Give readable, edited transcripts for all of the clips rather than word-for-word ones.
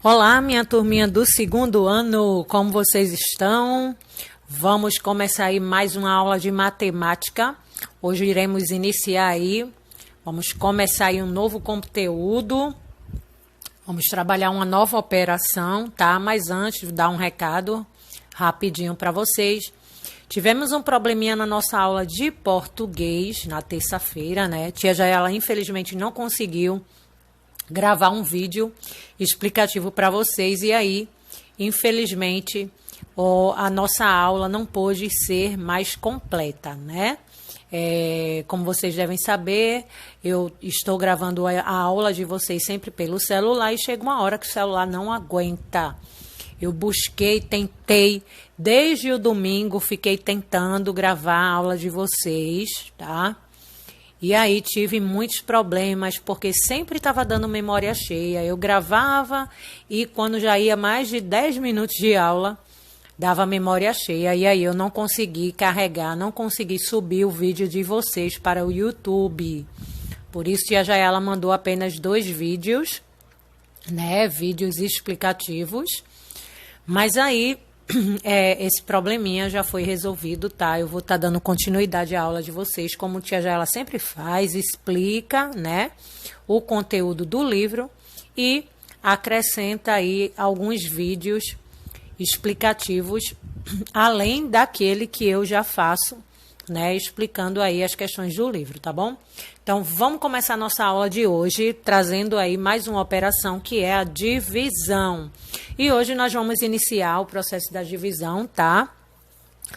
Olá, minha turminha do segundo ano, como vocês estão? Vamos começar aí mais uma aula de matemática. Hoje iremos iniciar aí, vamos começar aí um novo conteúdo. Vamos trabalhar uma nova operação, tá? Mas antes, dar um recado rapidinho para vocês. Tivemos um probleminha na nossa aula de português na terça-feira, né? Tia Jaela, infelizmente, não conseguiu gravar um vídeo explicativo para vocês e aí, infelizmente, a nossa aula não pôde ser mais completa, né? Como vocês devem saber, eu estou gravando a aula de vocês sempre pelo celular e chega uma hora que o celular não aguenta. Eu busquei, tentei, desde o domingo fiquei tentando gravar a aula de vocês, tá? E aí tive muitos problemas, porque sempre estava dando memória cheia. Eu gravava e quando já ia mais de 10 minutos de aula, dava memória cheia. E aí eu não consegui carregar, não consegui subir o vídeo de vocês para o YouTube. Por isso, tia Jaela mandou apenas 2 vídeos, né? Vídeos explicativos. Mas aí, esse probleminha já foi resolvido, tá? Eu vou estar dando continuidade à aula de vocês, como a tia Jaela sempre faz, explica, né, o conteúdo do livro e acrescenta aí alguns vídeos explicativos, além daquele que eu já faço, né, explicando aí as questões do livro, tá bom? Então, vamos começar a nossa aula de hoje, trazendo aí mais uma operação, que é a divisão. E hoje nós vamos iniciar o processo da divisão, tá?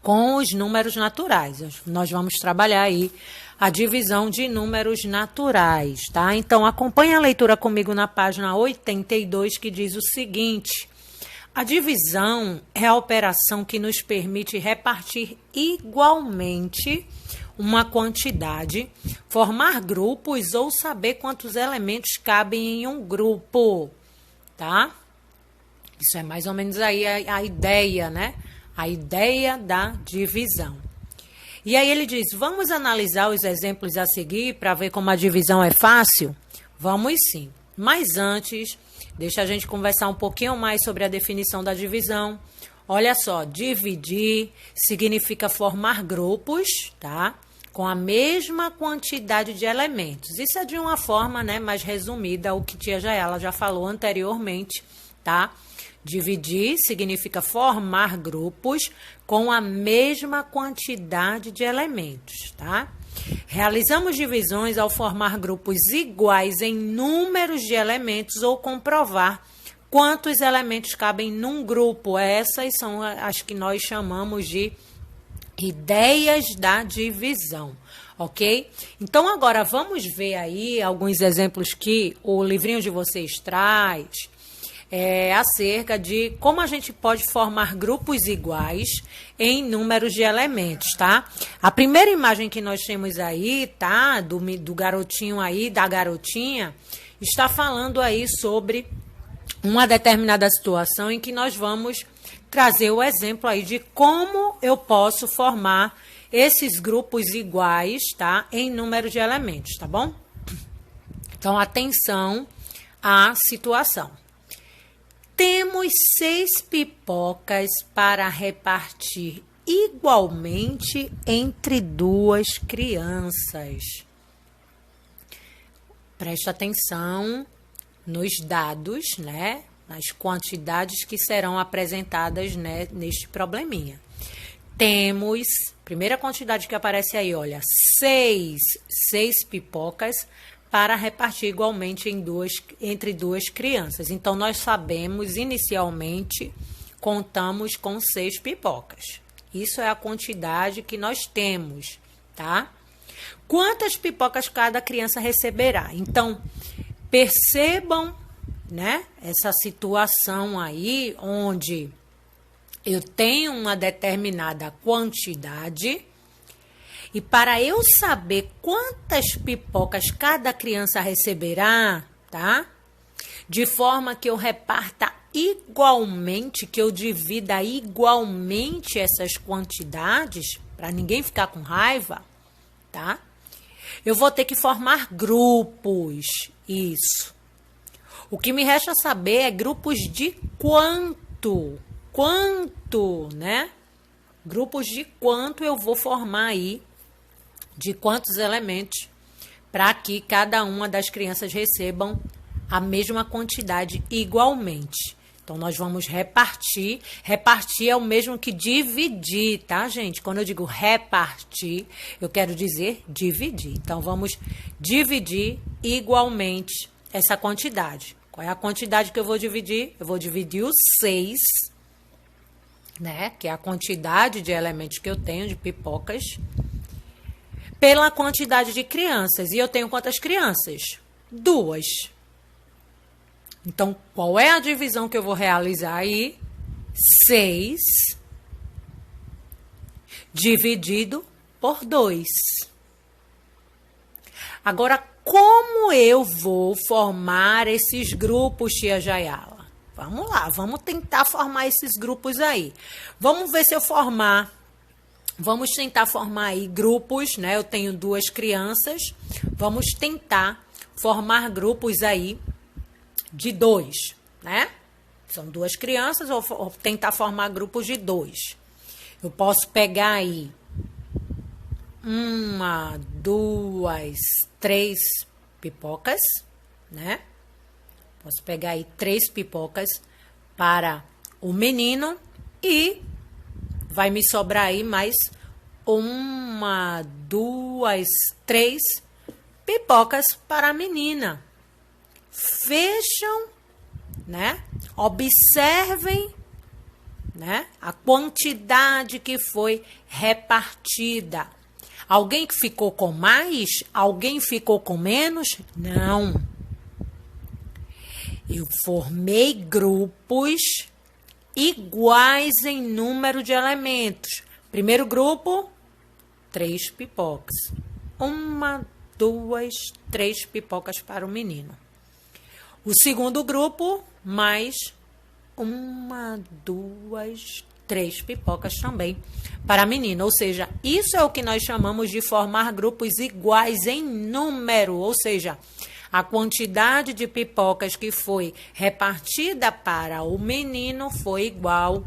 Com os números naturais. Nós vamos trabalhar aí a divisão de números naturais, tá? Então, acompanhe a leitura comigo na página 82, que diz o seguinte: a divisão é a operação que nos permite repartir igualmente uma quantidade, formar grupos ou saber quantos elementos cabem em um grupo, tá? Isso é mais ou menos aí a ideia, né? A ideia da divisão. E aí ele diz, vamos analisar os exemplos a seguir para ver como a divisão é fácil? Vamos sim. Mas antes, deixa a gente conversar um pouquinho mais sobre a definição da divisão. Olha só, dividir significa formar grupos, tá? Com a mesma quantidade de elementos. Isso é de uma forma, né, mais resumida, o que tia Jaela já falou anteriormente, tá? Dividir significa formar grupos com a mesma quantidade de elementos, tá? Realizamos divisões ao formar grupos iguais em números de elementos ou comprovar quantos elementos cabem num grupo. Essas são as que nós chamamos de ideias da divisão, ok? Então, agora vamos ver aí alguns exemplos que o livrinho de vocês traz acerca de como a gente pode formar grupos iguais em números de elementos, tá? A primeira imagem que nós temos aí, tá? Do garotinho aí, da garotinha, está falando aí sobre uma determinada situação em que nós vamos trazer o exemplo aí de como eu posso formar esses grupos iguais, tá? Em número de elementos, tá bom? Então, atenção à situação. Temos 6 pipocas para repartir igualmente entre 2 crianças. Presta atenção nos dados, né? Nas quantidades que serão apresentadas, né, neste probleminha. Temos, primeira quantidade que aparece aí, olha, 6 pipocas para repartir igualmente entre 2 crianças. Então, nós sabemos, inicialmente, contamos com 6 pipocas. Isso é a quantidade que nós temos, tá? Quantas pipocas cada criança receberá? Então, percebam, né, essa situação aí onde eu tenho uma determinada quantidade e para eu saber quantas pipocas cada criança receberá, tá? De forma que eu reparta igualmente, que eu divida igualmente essas quantidades, para ninguém ficar com raiva, tá? Eu vou ter que formar grupos, isso. O que me resta saber é grupos de quanto, né? Grupos de quanto eu vou formar aí, de quantos elementos, para que cada uma das crianças recebam a mesma quantidade igualmente. Então, nós vamos repartir. Repartir é o mesmo que dividir, tá, gente? Quando eu digo repartir, eu quero dizer dividir. Então, vamos dividir igualmente essa quantidade. Qual é a quantidade que eu vou dividir? Eu vou dividir o 6, né? Que é a quantidade de elementos que eu tenho, de pipocas, pela quantidade de crianças. E eu tenho quantas crianças? 2. Então, qual é a divisão que eu vou realizar aí? 6 dividido por 2. Agora, como eu vou formar esses grupos, tia Jayala? Vamos lá, vamos tentar formar esses grupos aí. Vamos ver se eu formar. Vamos tentar formar aí grupos, né? Eu tenho 2 crianças. Vamos tentar formar grupos aí de 2, né? São 2 crianças, eu vou tentar formar grupos de 2. Eu posso pegar aí 1, 2, 3 pipocas, né? Posso pegar aí 3 pipocas para o menino e vai me sobrar aí mais 1, 2, 3 pipocas para a menina. Vejam, né? Observem, né? A quantidade que foi repartida. Alguém que ficou com mais? Alguém ficou com menos? Não. Eu formei grupos iguais em número de elementos. Primeiro grupo, 3 pipocas. 1, 2, 3 pipocas para o menino. O segundo grupo, mais 1, 2, 3 pipocas também para a menina. Ou seja, isso é o que nós chamamos de formar grupos iguais em número. Ou seja, a quantidade de pipocas que foi repartida para o menino foi igual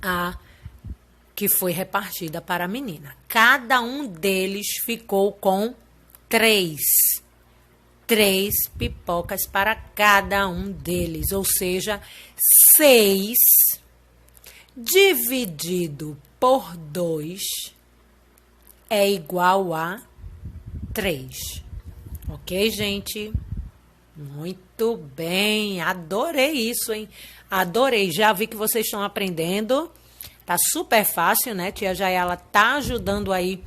a que foi repartida para a menina. Cada um deles ficou com 3 pipocas para cada um deles, ou seja, 6 dividido por 2 é igual a 3. Ok, gente? Muito bem, adorei isso, hein? Adorei, já vi que vocês estão aprendendo. Tá super fácil, né? Tia Jayala tá ajudando aí,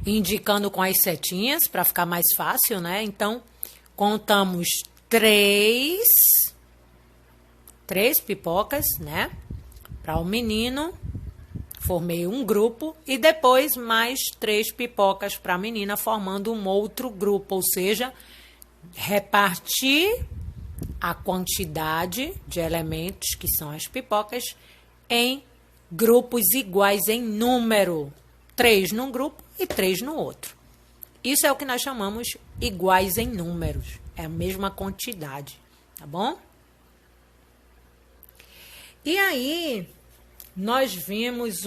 indicando com as setinhas para ficar mais fácil, né? Então, contamos 3 pipocas, né? Para o menino, formei um grupo e depois mais 3 pipocas para a menina, formando um outro grupo, ou seja, repartir a quantidade de elementos, que são as pipocas, em grupos iguais em número. 3 num grupo e 3 no outro. Isso é o que nós chamamos iguais em números. É a mesma quantidade, tá bom? E aí, nós vimos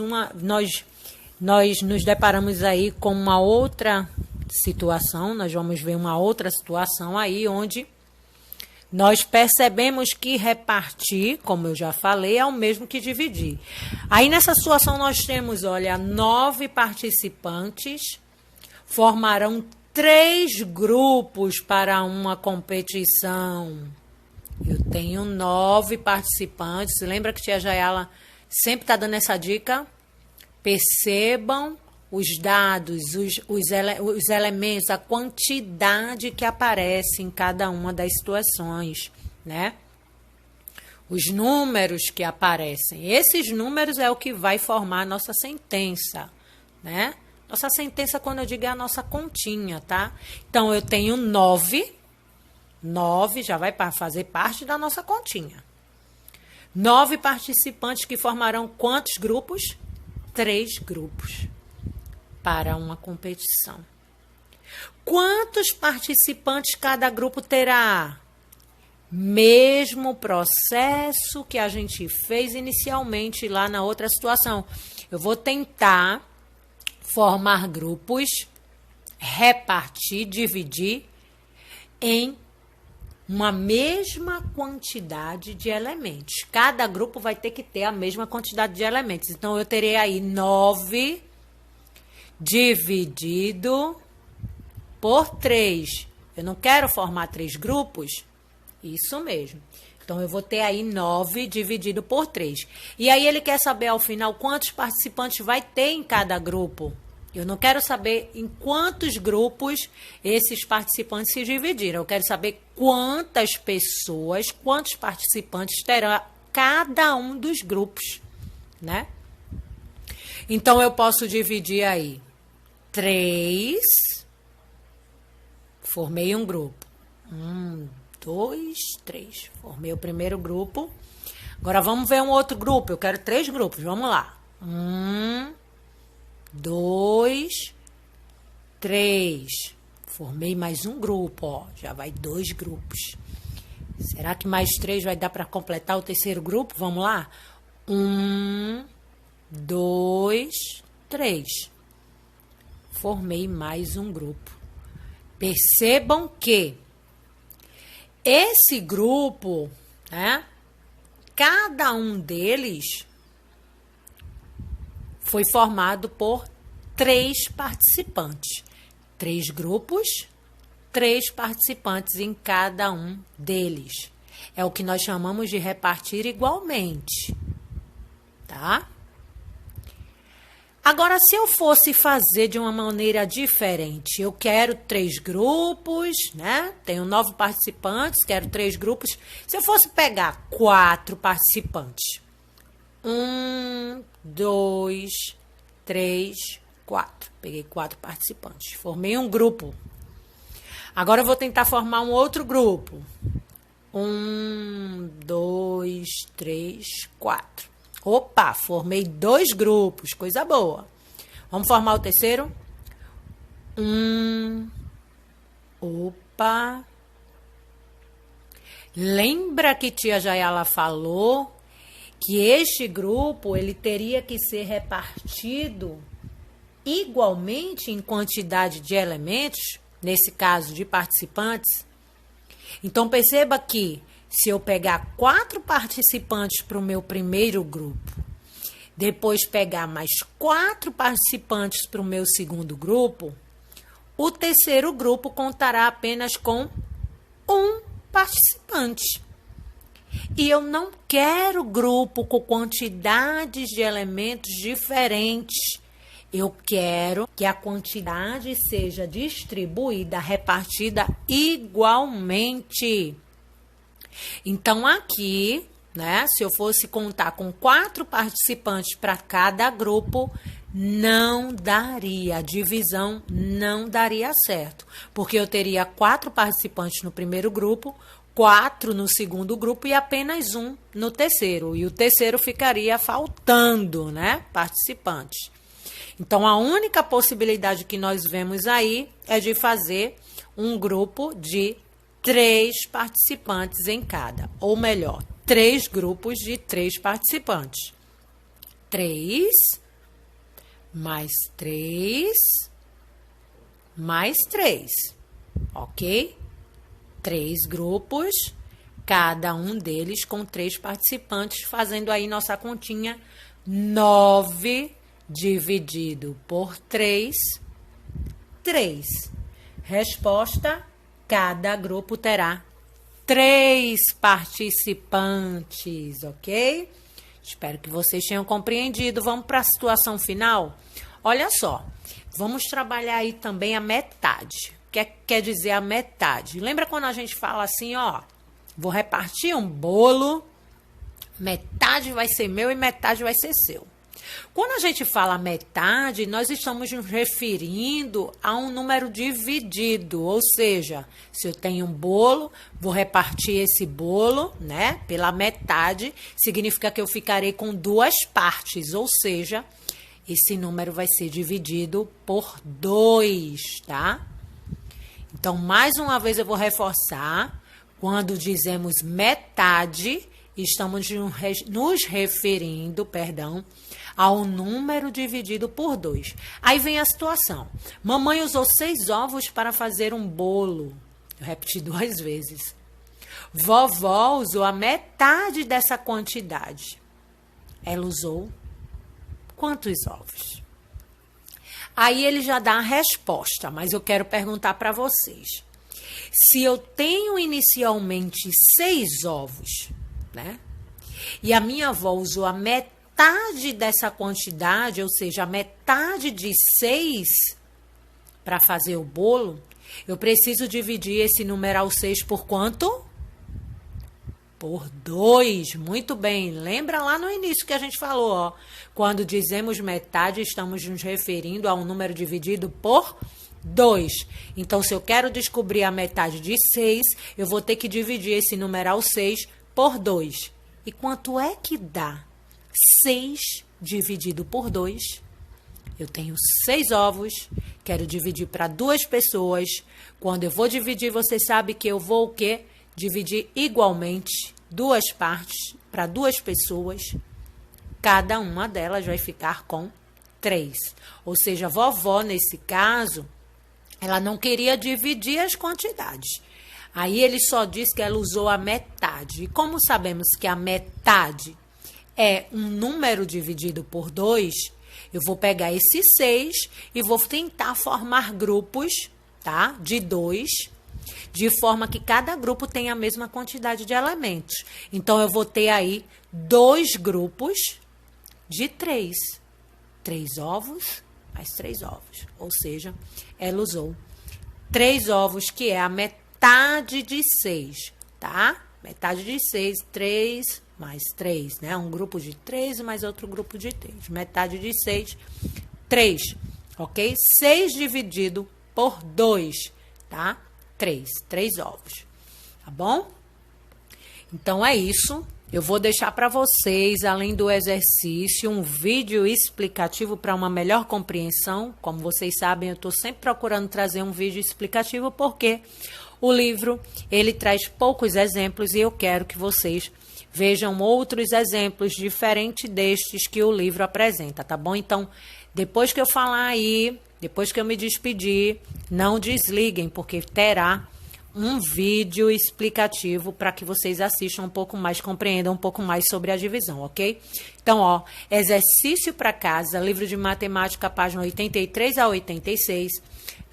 nós nos deparamos aí com uma outra situação. Nós vamos ver uma outra situação aí onde nós percebemos que repartir, como eu já falei, é o mesmo que dividir. Aí nessa situação nós temos, olha, 9 participantes formarão 3 grupos para uma competição. Eu tenho 9 participantes. Lembra que tia Jayala sempre está dando essa dica? Percebam os dados, os elementos, a quantidade que aparece em cada uma das situações, né? Os números que aparecem. Esses números é o que vai formar a nossa sentença, né? Nossa sentença, quando eu digo, é a nossa continha, tá? Então, eu tenho 9 já vai fazer parte da nossa continha. 9 participantes que formarão quantos grupos? 3 grupos para uma competição. Quantos participantes cada grupo terá? Mesmo processo que a gente fez inicialmente lá na outra situação. Eu vou tentar formar grupos, repartir, dividir em uma mesma quantidade de elementos. Cada grupo vai ter que ter a mesma quantidade de elementos. Então, eu terei aí 9 dividido por 3. Eu não quero formar 3 grupos? Isso mesmo. Então, eu vou ter aí 9 dividido por 3. E aí, ele quer saber, ao final, quantos participantes vai ter em cada grupo. Eu não quero saber em quantos grupos esses participantes se dividiram. Eu quero saber quantas pessoas, quantos participantes terá cada um dos grupos, né? Então, eu posso dividir aí 3. Formei um grupo. 1, 2, 3. Formei o primeiro grupo. Agora, vamos ver um outro grupo. Eu quero 3 grupos. Vamos lá. 1, 2, 3. Formei mais um grupo, ó. Já vai 2 grupos. Será que mais 3 vai dar para completar o terceiro grupo? Vamos lá? 1, 2, 3. Formei mais um grupo. Percebam que esse grupo, né? Cada um deles foi formado por 3 participantes. 3 grupos, 3 participantes em cada um deles. É o que nós chamamos de repartir igualmente, tá? Agora, se eu fosse fazer de uma maneira diferente, eu quero 3 grupos, né? Tenho 9 participantes, quero 3 grupos. Se eu fosse pegar 4 participantes, 1, 2, 3, 4. Peguei 4 participantes. Formei um grupo. Agora eu vou tentar formar um outro grupo. 1, 2, 3, 4. Opa, formei 2 grupos. Coisa boa. Vamos formar o terceiro? Opa. Lembra que tia Jayala falou que este grupo ele teria que ser repartido igualmente em quantidade de elementos, nesse caso de participantes? Então, perceba que se eu pegar 4 participantes para o meu primeiro grupo, depois pegar mais 4 participantes para o meu segundo grupo, o terceiro grupo contará apenas com 1 participante. E eu não quero grupo com quantidades de elementos diferentes. Eu quero que a quantidade seja distribuída, repartida igualmente. Então, aqui, né, se eu fosse contar com 4 participantes para cada grupo, não daria, a divisão não daria certo. Porque eu teria 4 participantes no primeiro grupo, 4 no segundo grupo e apenas 1 no terceiro. E o terceiro ficaria faltando, né, participantes. Então, a única possibilidade que nós vemos aí é de fazer um grupo de 3 participantes em cada. Ou melhor, 3 grupos de 3 participantes. 3, mais 3, mais 3. Ok? 3 grupos, cada um deles com 3 participantes, fazendo aí nossa continha 9 dividido por 3, 3. Resposta: cada grupo terá 3 participantes, ok? Espero que vocês tenham compreendido. Vamos para a situação final? Olha só, vamos trabalhar aí também a metade. O que quer dizer a metade? Lembra quando a gente fala assim, ó, vou repartir um bolo, metade vai ser meu e metade vai ser seu. Quando a gente fala metade, nós estamos nos referindo a um número dividido, ou seja, se eu tenho um bolo, vou repartir esse bolo, né, pela metade, significa que eu ficarei com 2 partes, ou seja, esse número vai ser dividido por 2, tá? Então, mais uma vez eu vou reforçar, Quando dizemos metade, estamos nos referindo, ao número dividido por 2. Aí vem a situação. Mamãe usou 6 ovos para fazer um bolo. Eu repeti 2 vezes. Vovó usou a metade dessa quantidade. Ela usou quantos ovos? Aí ele já dá a resposta, mas eu quero perguntar para vocês. Se eu tenho inicialmente 6 ovos, né? E a minha avó usou a metade dessa quantidade, ou seja, a metade de 6 para fazer o bolo, eu preciso dividir esse numeral 6 por quanto? Por 2. Muito bem. Lembra lá no início que a gente falou, ó. Quando dizemos metade, estamos nos referindo a um número dividido por 2. Então, se eu quero descobrir a metade de 6, eu vou ter que dividir esse numeral 6 por 2. E quanto é que dá 6 dividido por 2? Eu tenho 6 ovos, quero dividir para 2 pessoas. Quando eu vou dividir, você sabe que eu vou o quê? Dividir igualmente 2 partes para 2 pessoas. Cada uma delas vai ficar com 3. Ou seja, a vovó, nesse caso, ela não queria dividir as quantidades. Aí ele só diz que ela usou a metade. E como sabemos que a metade é um número dividido por 2, eu vou pegar esse 6 e vou tentar formar grupos, tá? De 2, de forma que cada grupo tenha a mesma quantidade de elementos. Então, eu vou ter aí 2 grupos de 3. 3 ovos mais 3 ovos. Ou seja, ela usou 3 ovos, que é a metade de 6, tá? Metade de 6, 3 mais 3, né? Um grupo de 3 e mais outro grupo de 3. Metade de 6, 3, ok? 6 dividido por 2, tá? 3 ovos, tá bom? Então, é isso. Eu vou deixar para vocês, além do exercício, um vídeo explicativo para uma melhor compreensão. Como vocês sabem, eu estou sempre procurando trazer um vídeo explicativo, porque o livro, ele traz poucos exemplos e eu quero que vocês vejam outros exemplos diferentes destes que o livro apresenta, tá bom? Então, depois que eu falar aí, depois que eu me despedir, não desliguem, porque terá um vídeo explicativo para que vocês assistam um pouco mais, compreendam um pouco mais sobre a divisão, ok? Então, ó, exercício para casa, livro de matemática, página 83 a 86,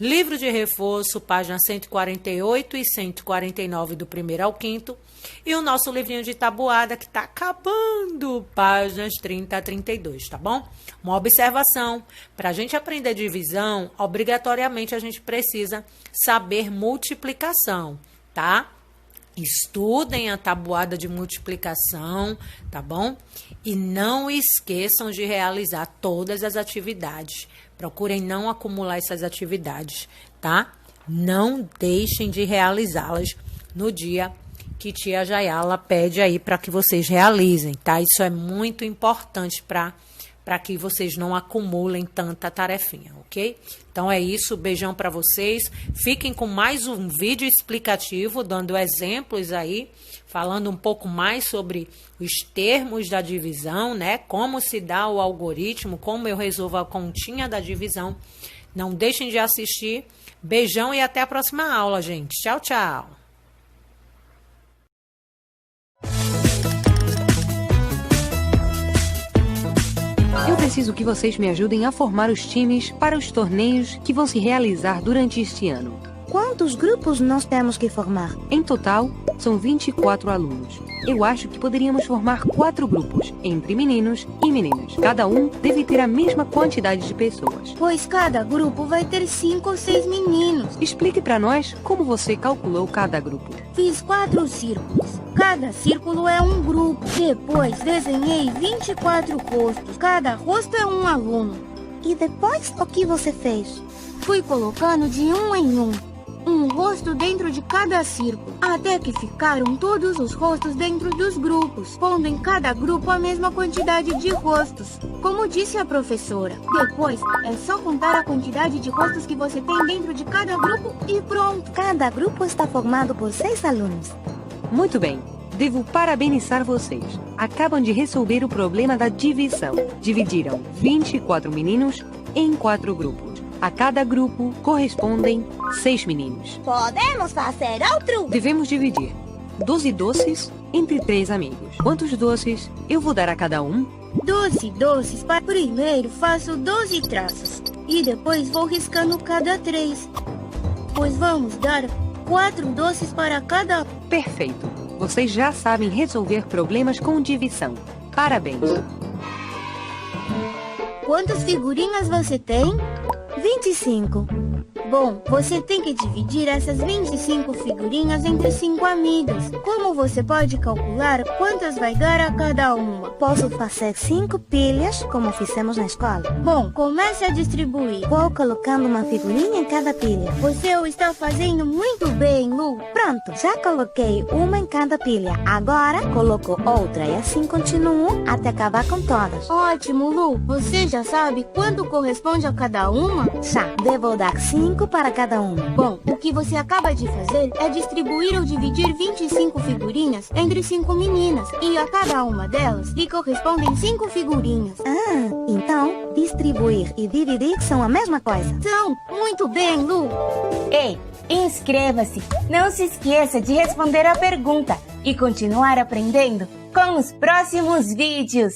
livro de reforço, página 148 e 149 do 1º ao 5º, e o nosso livrinho de tabuada que está acabando, páginas 30 a 32, tá bom? Uma observação, para a gente aprender divisão, obrigatoriamente a gente precisa saber multiplicação, tá? Estudem a tabuada de multiplicação, tá bom? E não esqueçam de realizar todas as atividades. Procurem não acumular essas atividades, tá? Não deixem de realizá-las no dia que tia Jayala pede aí para que vocês realizem, tá? Isso é muito importante para que vocês não acumulem tanta tarefinha, ok? Então é isso, beijão para vocês. Fiquem com mais um vídeo explicativo, dando exemplos aí, falando um pouco mais sobre os termos da divisão, né? Como se dá o algoritmo, como eu resolvo a continha da divisão. Não deixem de assistir. Beijão e até a próxima aula, gente. Tchau, tchau. Eu preciso que vocês me ajudem a formar os times para os torneios que vão se realizar durante este ano. Quantos grupos nós temos que formar? Em total, são 24 alunos. Eu acho que poderíamos formar 4 grupos, entre meninos e meninas. Cada um deve ter a mesma quantidade de pessoas. Pois cada grupo vai ter 5 ou 6 meninos. Explique para nós como você calculou cada grupo. Fiz 4 círculos. Cada círculo é um grupo. Depois desenhei 24 rostos. Cada rosto é um aluno. E depois, o que você fez? Fui colocando de um em um rosto dentro de cada círculo, até que ficaram todos os rostos dentro dos grupos, pondo em cada grupo a mesma quantidade de rostos, como disse a professora. Depois, é só contar a quantidade de rostos que você tem dentro de cada grupo e pronto. Cada grupo está formado por 6 alunos. Muito bem. Devo parabenizar vocês. Acabam de resolver o problema da divisão. Dividiram 24 meninos em 4 grupos. A cada grupo correspondem 6 meninos. Podemos fazer outro? Devemos dividir 12 doces entre 3 amigos. Quantos doces eu vou dar a cada um? 12 doces. Primeiro faço 12 traços e depois vou riscando cada 3. Pois vamos dar 4 doces para cada. Perfeito. Vocês já sabem resolver problemas com divisão. Parabéns. Quantas figurinhas você tem? 25. Bom, você tem que dividir essas 25 figurinhas entre 5 amigos. Como você pode calcular quantas vai dar a cada uma? Posso fazer 5 pilhas, como fizemos na escola. Bom, comece a distribuir. Vou colocando uma figurinha em cada pilha. Você o está fazendo muito bem, Lu. Pronto, já coloquei uma em cada pilha. Agora, coloco outra e assim continuo até acabar com todas. Ótimo, Lu. Você já sabe quanto corresponde a cada uma? Já, devo dar 5 para cada uma. Bom, o que você acaba de fazer é distribuir ou dividir 25 figurinhas entre 5 meninas. E a cada uma delas lhe correspondem 5 figurinhas. Ah, então, distribuir e dividir são a mesma coisa. São. Muito bem, Lu. Ei, inscreva-se. Não se esqueça de responder a pergunta e continuar aprendendo com os próximos vídeos.